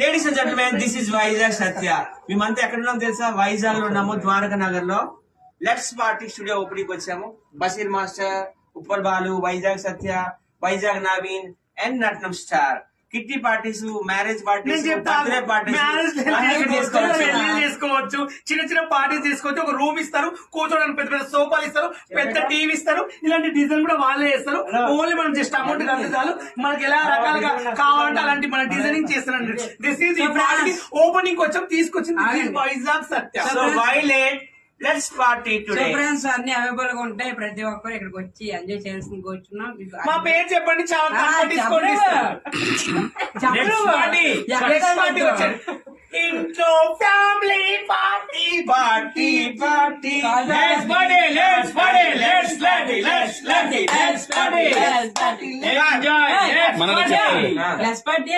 Ladies and gentlemen, this is Vizag Satya. మేమంతా ఎక్కడ ఉన్నాం తెలుసా? వైజాగ్ లో ఉన్నాము, ద్వారకా నగర్ లో. లెట్స్ పార్టీ స్టూడియో ఓపెనింగ్ వచ్చాము. బషీర్ మాస్టర్, ఉప్పల్ బాలు, వైజాగ్ సత్య, వైజాగ్ నవీన్ అండ్ నట్నం star. Kitty parties, marriage parties, birthday parties చేసుకోవచ్చు. చిన్న చిన్న పార్టీస్ తీసుకోవచ్చు. ఒక రూమ్ ఇస్తారు, కూర్చోడానికి పెద్ద పెద్ద సోఫాలు ఇస్తారు, పెద్ద టీవీ ఇస్తారు. ఇలాంటి డిజైన్ కూడా వాళ్ళే చేస్తారు. ఓన్లీ మనం జస్ట్ అమౌంట్ కడితే చాలు. మనకి ఎలా రకాలుగా కావాలంటే అలాంటి మన డిజైనింగ్ చేస్తారండి. దిస్ ఈజ్ ఈ పార్టీ ఓపెనింగ్ వచ్చాం, తీసుకొచ్చింది Vizag Satya. So why late, let's party today. Friends అన్ని అవైలబుల్ గా ఉంటాయి. ప్రతి ఒక్కరు ఇక్కడికి వచ్చి ఎంజాయ్ చేయాల్సింది కూర్చున్నాం. మా పేరు చెప్పండి, చాలా తీసుకోండి. ఇంట్లో family party party party let's party, let's party, let's party, let's party, let's party, enjoy, less party